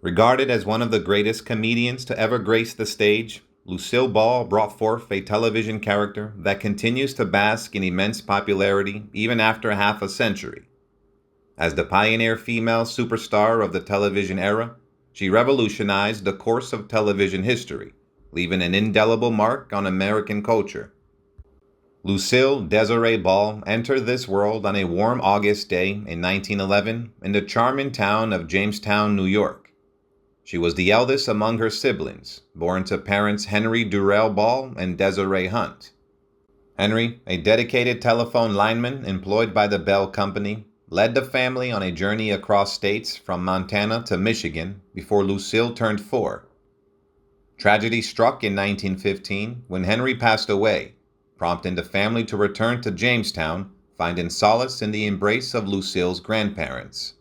Regarded as one of the greatest comedians to ever grace the stage, Lucille Ball brought forth a television character that continues to bask in immense popularity even after half a century. As the pioneer female superstar of the television era, she revolutionized the course of television history, leaving an indelible mark on American culture. Lucille Desiree Ball entered this world on a warm August day in 1911 in the charming town of Jamestown, New York. She was the eldest among her siblings, born to parents Henry Durrell Ball and Desiree Hunt. Henry, a dedicated telephone lineman employed by the Bell Company, led the family on a journey across states from Montana to Michigan before Lucille turned 4. Tragedy struck in 1915 when Henry passed away, prompting the family to return to Jamestown, finding solace in the embrace of Lucille's grandparents.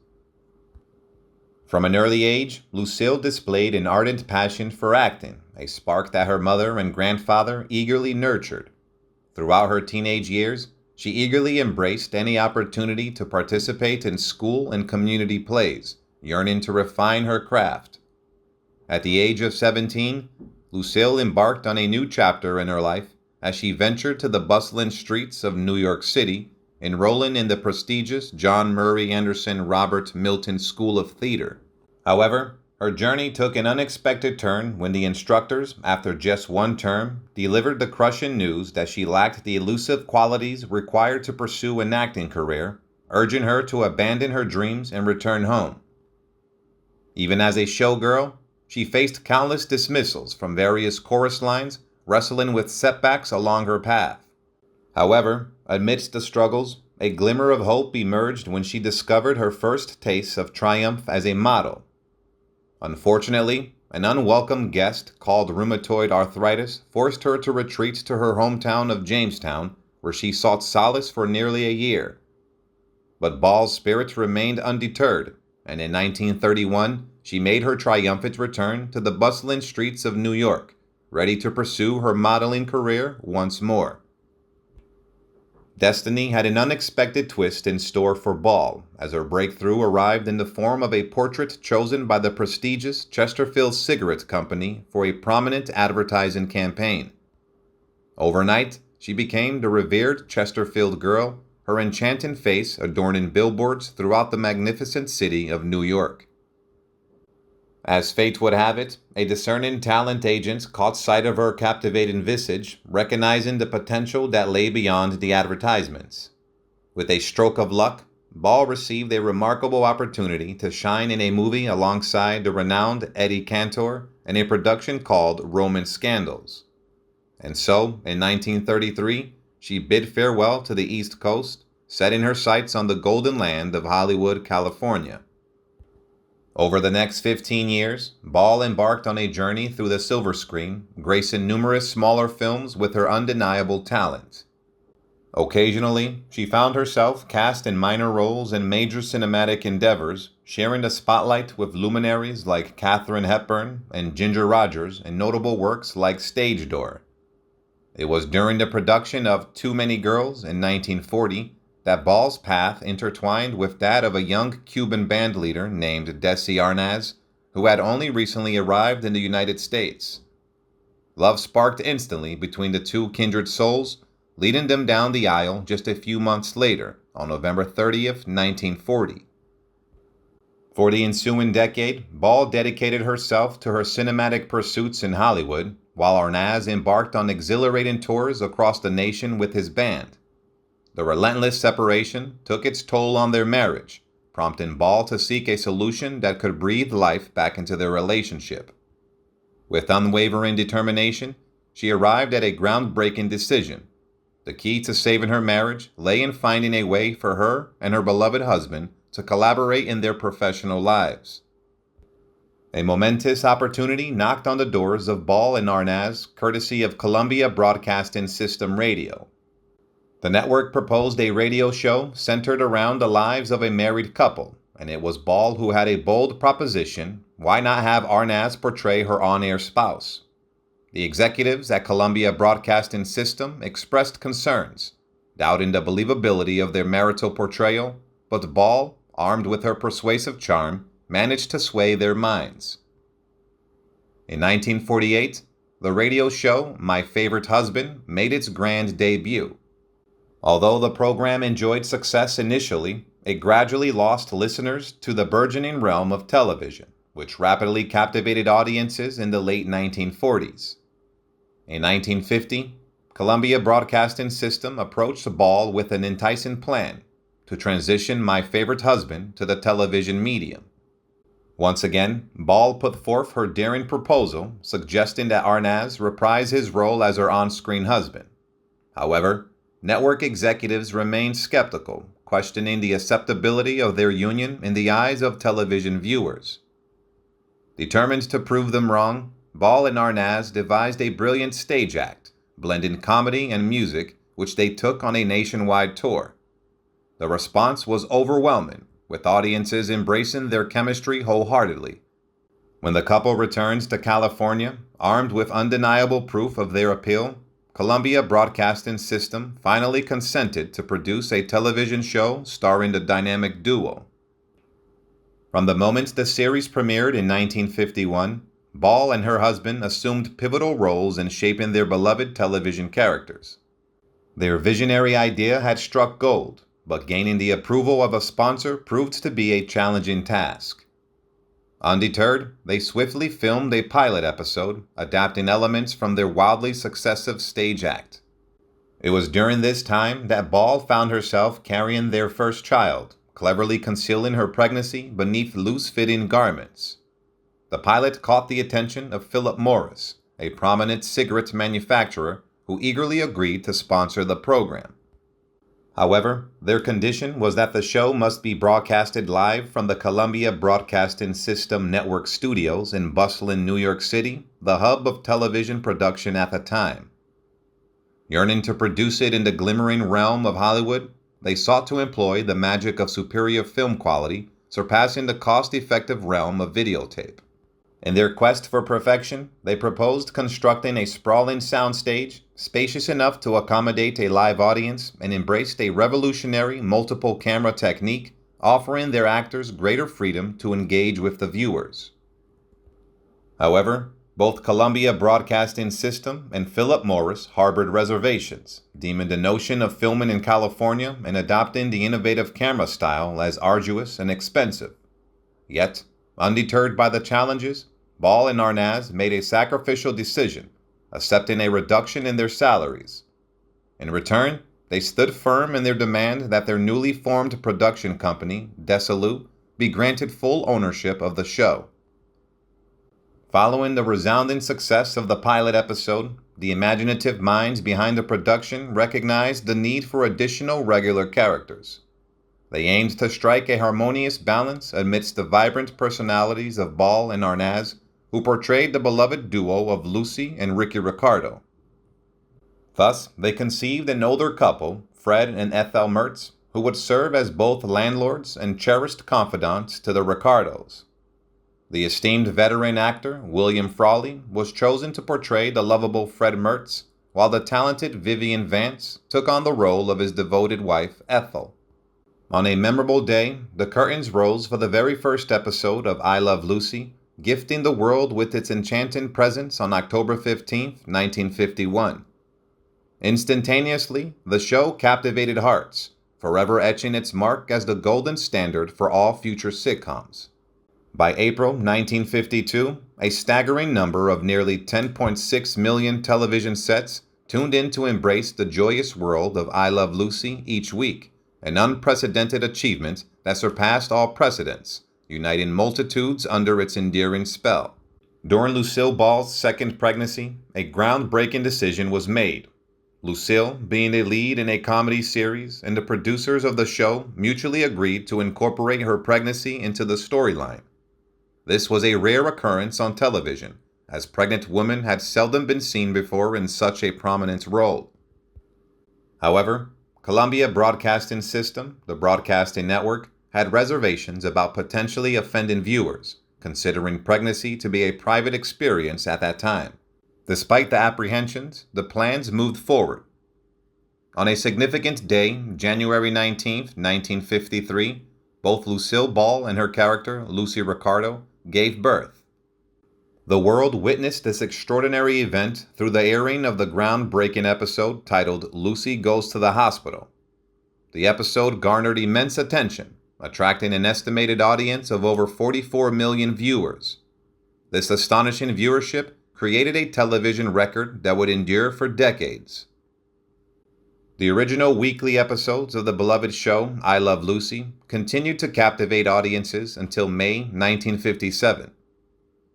From an early age, Lucille displayed an ardent passion for acting, a spark that her mother and grandfather eagerly nurtured. Throughout her teenage years, she eagerly embraced any opportunity to participate in school and community plays, yearning to refine her craft. At the age of 17, Lucille embarked on a new chapter in her life as she ventured to the bustling streets of New York City, enrolling in the prestigious John Murray Anderson Robert Milton School of Theater. However, her journey took an unexpected turn when the instructors, after just one term, delivered the crushing news that she lacked the elusive qualities required to pursue an acting career, urging her to abandon her dreams and return home. Even as a showgirl, she faced countless dismissals from various chorus lines, wrestling with setbacks along her path. However, amidst the struggles, a glimmer of hope emerged when she discovered her first taste of triumph as a model. Unfortunately, an unwelcome guest called rheumatoid arthritis forced her to retreat to her hometown of Jamestown, where she sought solace for nearly a year. But Ball's spirit remained undeterred, and in 1931 she made her triumphant return to the bustling streets of New York, ready to pursue her modeling career once more. Destiny had an unexpected twist in store for Ball, as her breakthrough arrived in the form of a portrait chosen by the prestigious Chesterfield Cigarette Company for a prominent advertising campaign. Overnight, she became the revered Chesterfield girl, her enchanting face adorning billboards throughout the magnificent city of New York. As fate would have it, a discerning talent agent caught sight of her captivating visage, recognizing the potential that lay beyond the advertisements. With a stroke of luck, Ball received a remarkable opportunity to shine in a movie alongside the renowned Eddie Cantor in a production called Roman Scandals. And so, in 1933, she bid farewell to the East Coast, setting her sights on the golden land of Hollywood, California. Over the next 15 years, Ball embarked on a journey through the silver screen, gracing numerous smaller films with her undeniable talent. Occasionally, she found herself cast in minor roles in major cinematic endeavors, sharing the spotlight with luminaries like Katharine Hepburn and Ginger Rogers in notable works like Stage Door. It was during the production of Too Many Girls in 1940 that Ball's path intertwined with that of a young Cuban band leader named Desi, who had only recently arrived in the United States. Love sparked instantly between the two kindred souls, leading them down the aisle just a few months later, on November 30th, 1940. For the ensuing decade, Ball dedicated herself to her cinematic pursuits in Hollywood, while Arnaz embarked on exhilarating tours across the nation with his band. The relentless separation took its toll on their marriage, prompting Ball to seek a solution that could breathe life back into their relationship. With unwavering determination, she arrived at a groundbreaking decision. The key to saving her marriage lay in finding a way for her and her beloved husband to collaborate in their professional lives. A momentous opportunity knocked on the doors of Ball and Arnaz, courtesy of Columbia Broadcasting System Radio. The network proposed a radio show centered around the lives of a married couple, and it was Ball who had a bold proposition: why not have Arnaz portray her on-air spouse? The executives at Columbia Broadcasting System expressed concerns, doubting the believability of their marital portrayal, but Ball, armed with her persuasive charm, managed to sway their minds. In 1948, the radio show My Favorite Husband made its grand debut. Although the program enjoyed success initially, it gradually lost listeners to the burgeoning realm of television, which rapidly captivated audiences in the late 1940s. In 1950, Columbia Broadcasting System approached Ball with an enticing plan to transition My Favorite Husband to the television medium. Once again, Ball put forth her daring proposal, suggesting that Arnaz reprise his role as her on-screen husband. However, network executives remained skeptical, questioning the acceptability of their union in the eyes of television viewers. Determined to prove them wrong, Ball and Arnaz devised a brilliant stage act, blending comedy and music, which they took on a nationwide tour. The response was overwhelming, with audiences embracing their chemistry wholeheartedly. When the couple returns to California, armed with undeniable proof of their appeal, Columbia Broadcasting System finally consented to produce a television show starring the dynamic duo. From the moment the series premiered in 1951, Ball and her husband assumed pivotal roles in shaping their beloved television characters. Their visionary idea had struck gold, but gaining the approval of a sponsor proved to be a challenging task. Undeterred, they swiftly filmed a pilot episode, adapting elements from their wildly successive stage act. It was during this time that Ball found herself carrying their first child, cleverly concealing her pregnancy beneath loose-fitting garments. The pilot caught the attention of Philip Morris, a prominent cigarette manufacturer who eagerly agreed to sponsor the program. However, their condition was that the show must be broadcasted live from the Columbia Broadcasting System Network studios in bustling New York City, the hub of television production at the time. Yearning to produce it in the glimmering realm of Hollywood, they sought to employ the magic of superior film quality, surpassing the cost-effective realm of videotape. In their quest for perfection, they proposed constructing a sprawling soundstage, spacious enough to accommodate a live audience, and embraced a revolutionary multiple camera technique, offering their actors greater freedom to engage with the viewers. However, both Columbia Broadcasting System and Philip Morris harbored reservations, deeming the notion of filming in California and adopting the innovative camera style as arduous and expensive. Yet, undeterred by the challenges, Ball and Arnaz made a sacrificial decision, accepting a reduction in their salaries. In return, they stood firm in their demand that their newly formed production company, Desi, be granted full ownership of the show. Following the resounding success of the pilot episode, the imaginative minds behind the production recognized the need for additional regular characters. They aimed to strike a harmonious balance amidst the vibrant personalities of Ball and Arnaz, who portrayed the beloved duo of Lucy and Ricky Ricardo. Thus, they conceived an older couple, Fred and Ethel Mertz, who would serve as both landlords and cherished confidants to the Ricardos. The esteemed veteran actor, William Frawley, was chosen to portray the lovable Fred Mertz, while the talented Vivian Vance took on the role of his devoted wife, Ethel. On a memorable day, the curtains rose for the very first episode of I Love Lucy, gifting the world with its enchanting presence on October 15, 1951. Instantaneously, the show captivated hearts, forever etching its mark as the golden standard for all future sitcoms. By April 1952, a staggering number of nearly 10.6 million television sets tuned in to embrace the joyous world of I Love Lucy each week, an unprecedented achievement that surpassed all precedents, uniting multitudes under its endearing spell. During Lucille Ball's second pregnancy, a groundbreaking decision was made. Lucille, being a lead in a comedy series, and the producers of the show mutually agreed to incorporate her pregnancy into the storyline. This was a rare occurrence on television, as pregnant women had seldom been seen before in such a prominent role. However, Columbia Broadcasting System, the broadcasting network, had reservations about potentially offending viewers, considering pregnancy to be a private experience at that time. Despite the apprehensions, the plans moved forward. On a significant day, January 19, 1953, both Lucille Ball and her character, Lucy Ricardo, gave birth. The world witnessed this extraordinary event through the airing of the groundbreaking episode titled Lucy Goes to the Hospital. The episode garnered immense attention, attracting an estimated audience of over 44 million viewers. This astonishing viewership created a television record that would endure for decades. The original weekly episodes of the beloved show, I Love Lucy, continued to captivate audiences until May 1957.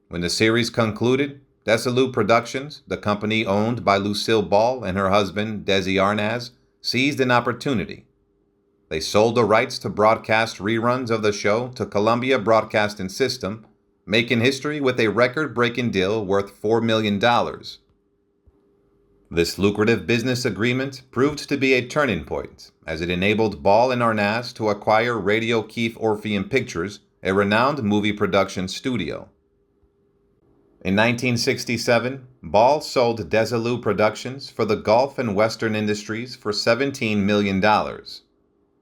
When the series concluded, Desi Productions, the company owned by Lucille Ball and her husband, Desi, seized an opportunity. They sold the rights to broadcast reruns of the show to Columbia Broadcasting System, making history with a record-breaking deal worth $4 million. This lucrative business agreement proved to be a turning point, as it enabled Ball and Arnaz to acquire Radio Keefe Orpheum Pictures, a renowned movie production studio. In 1967, Ball sold Desi Productions for the Gulf and Western Industries for $17 million.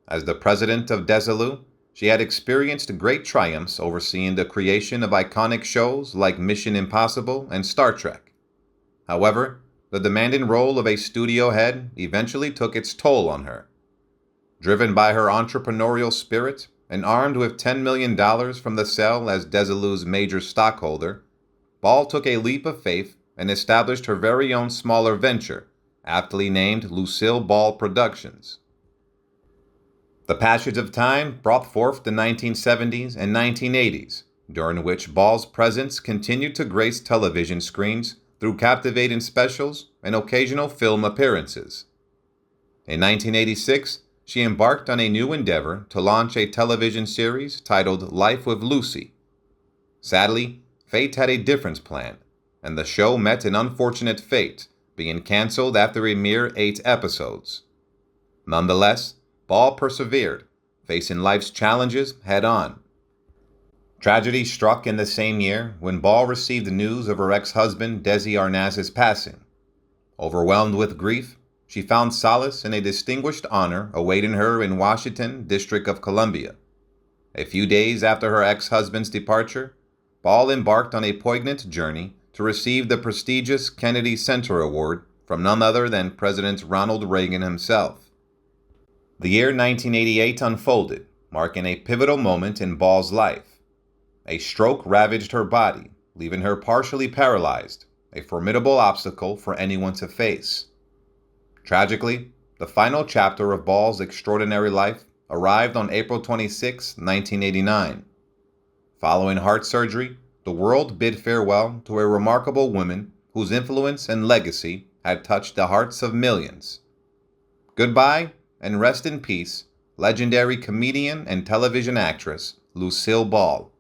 As the president of Desi, she had experienced great triumphs overseeing the creation of iconic shows like Mission Impossible and Star Trek. However, the demanding role of a studio head eventually took its toll on her. Driven by her entrepreneurial spirit and armed with $10 million from the sale as Desilu's major stockholder, Ball took a leap of faith and established her very own smaller venture, aptly named Lucille Ball Productions. The passage of time brought forth the 1970s and 1980s, during which Ball's presence continued to grace television screens through captivating specials and occasional film appearances. In 1986, she embarked on a new endeavor to launch a television series titled Life with Lucy. Sadly, fate had a different plan, and the show met an unfortunate fate, being canceled after a mere 8 episodes. Nonetheless, Ball persevered, facing life's challenges head-on. Tragedy struck in the same year when Ball received news of her ex-husband Desi Arnaz's passing. Overwhelmed with grief, she found solace in a distinguished honor awaiting her in Washington, District of Columbia. A few days after her ex-husband's departure, Ball embarked on a poignant journey to receive the prestigious Kennedy Center Award from none other than President Ronald Reagan himself. The year 1988 unfolded, marking a pivotal moment in Ball's life. A stroke ravaged her body, leaving her partially paralyzed, a formidable obstacle for anyone to face. Tragically, the final chapter of Ball's extraordinary life arrived on April 26, 1989. Following heart surgery, the world bid farewell to a remarkable woman whose influence and legacy had touched the hearts of millions. Goodbye, and rest in peace, legendary comedian and television actress Lucille Ball.